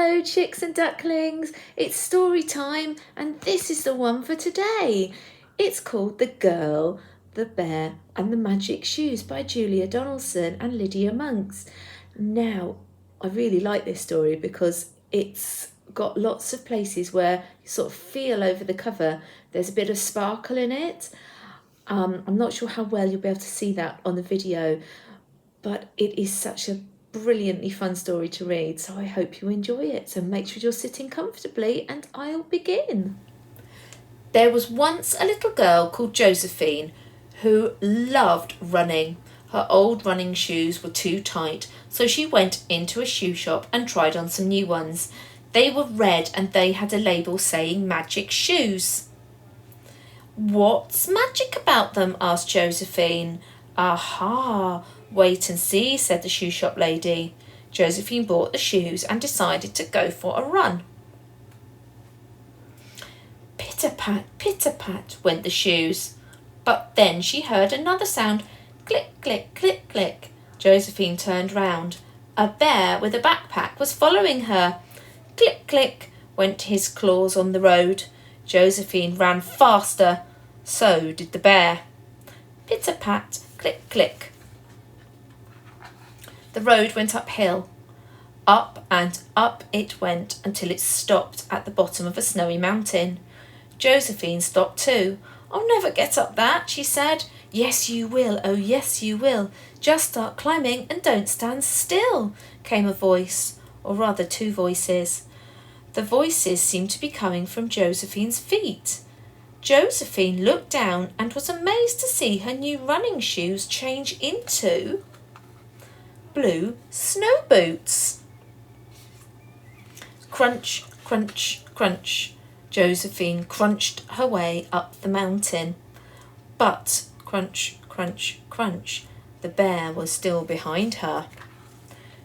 Hello chicks and ducklings, it's story time and this is the one for today. It's called The Girl, the Bear and the Magic Shoes by Julia Donaldson and Lydia Monks. Now, I really like this story because it's got lots of places where you sort of feel over the cover there's a bit of sparkle in it. I'm not sure how well you'll be able to see that on the video, but it is such a brilliantly fun story to read, so I hope you enjoy it. So make sure you're sitting comfortably and I'll begin. There was once a little girl called Josephine who loved running. Her old running shoes were too tight, so she went into a shoe shop and tried on some new ones. They were red and they had a label saying Magic Shoes. "What's magic about them?" asked Josephine. "Aha, wait and see," said the shoe shop lady. Josephine bought the shoes and decided to go for a run. Pitter-pat, went the shoes. But then she heard another sound. Click, click, click, click. Josephine turned round. A bear with a backpack was following her. Click, click, went his claws on the road. Josephine ran faster. So did the bear. Pitter-pat, click, click. The road went uphill. Up and up it went until it stopped at the bottom of a snowy mountain. Josephine stopped too. "I'll never get up that," she said. "Yes, you will. Oh, yes, you will. Just start climbing and don't stand still," came a voice, or rather two voices. The voices seemed to be coming from Josephine's feet. Josephine looked down and was amazed to see her new running shoes change into blue snow boots. Crunch, crunch, crunch. Josephine crunched her way up the mountain. But crunch, crunch, crunch, the bear was still behind her.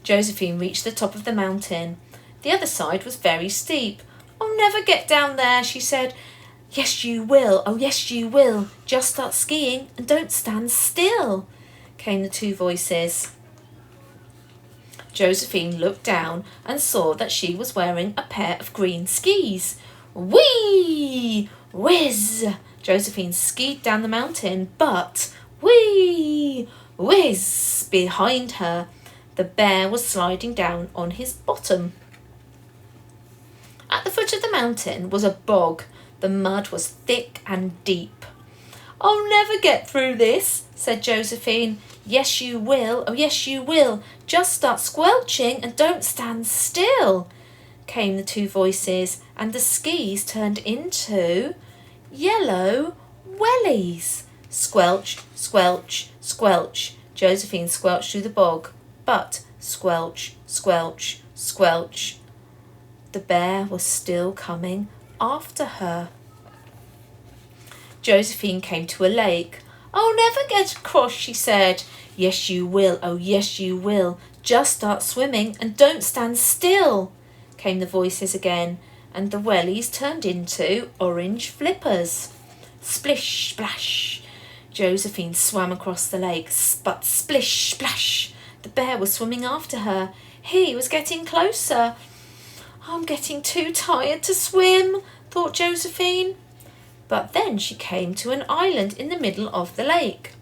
Josephine reached the top of the mountain. The other side was very steep. "I'll never get down there," she said. "Yes, you will. Oh, yes, you will. Just start skiing and don't stand still," came the two voices. Josephine looked down and saw that she was wearing a pair of green skis. Whee! Whiz! Josephine skied down the mountain, but whee! Whiz! Behind her, the bear was sliding down on his bottom. At the foot of the mountain was a bog. The mud was thick and deep. "I'll never get through this," said Josephine. "Yes, you will. Oh, yes, you will. Just start squelching and don't stand still," came the two voices, and the skis turned into yellow wellies. Squelch, squelch, squelch. Josephine squelched through the bog, but squelch, squelch, squelch. The bear was still coming after her. Josephine came to a lake. "I'll never get across," she said. "Yes, you will. Oh, yes, you will. Just start swimming and don't stand still," came the voices again, and the wellies turned into orange flippers. Splish, splash. Josephine swam across the lake, but splish, splash. The bear was swimming after her. He was getting closer. "I'm getting too tired to swim," thought Josephine. But then she came to an island in the middle of the lake.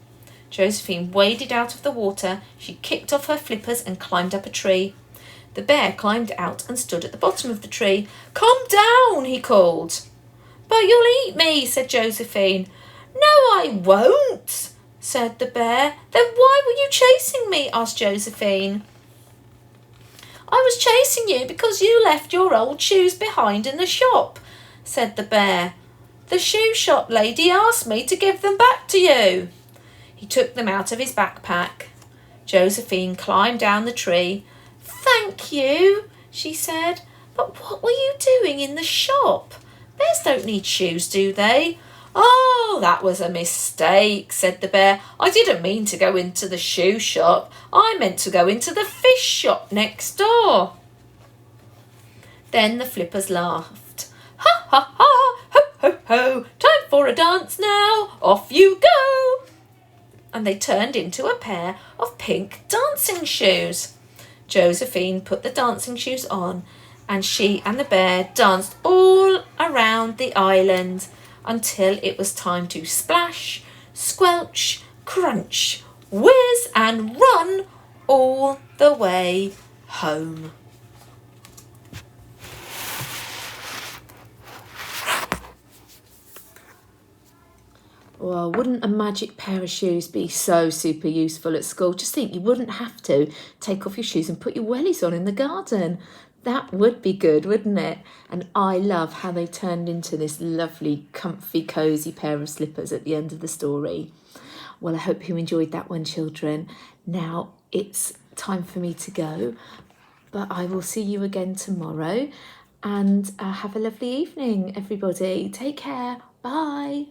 Josephine waded out of the water. She kicked off her flippers and climbed up a tree. The bear climbed out and stood at the bottom of the tree. "Come down," he called. "But you'll eat me," said Josephine. "No, I won't," said the bear. "Then why were you chasing me?" asked Josephine. "I was chasing you because you left your old shoes behind in the shop," said the bear. "The shoe shop lady asked me to give them back to you." He took them out of his backpack. Josephine climbed down the tree. "Thank you," she said. "But what were you doing in the shop? Bears don't need shoes, do they?" "Oh, that was a mistake," said the bear. "I didn't mean to go into the shoe shop. I meant to go into the fish shop next door." Then the flippers laughed. "Ha, ha, ha, ho, ho, ho, time for a dance now. Off you go." And they turned into a pair of pink dancing shoes. Josephine put the dancing shoes on. and she and the bear danced all around the island until it was time to splash, squelch, crunch, whiz and run all the way home. Well, wouldn't a magic pair of shoes be so super useful at school? Just think, you wouldn't have to take off your shoes and put your wellies on in the garden. That would be good, wouldn't it? And I love how they turned into this lovely, comfy, cosy pair of slippers at the end of the story. Well, I hope you enjoyed that one, children. Now it's time for me to go, but I will see you again tomorrow. And have a lovely evening, everybody. Take care. Bye.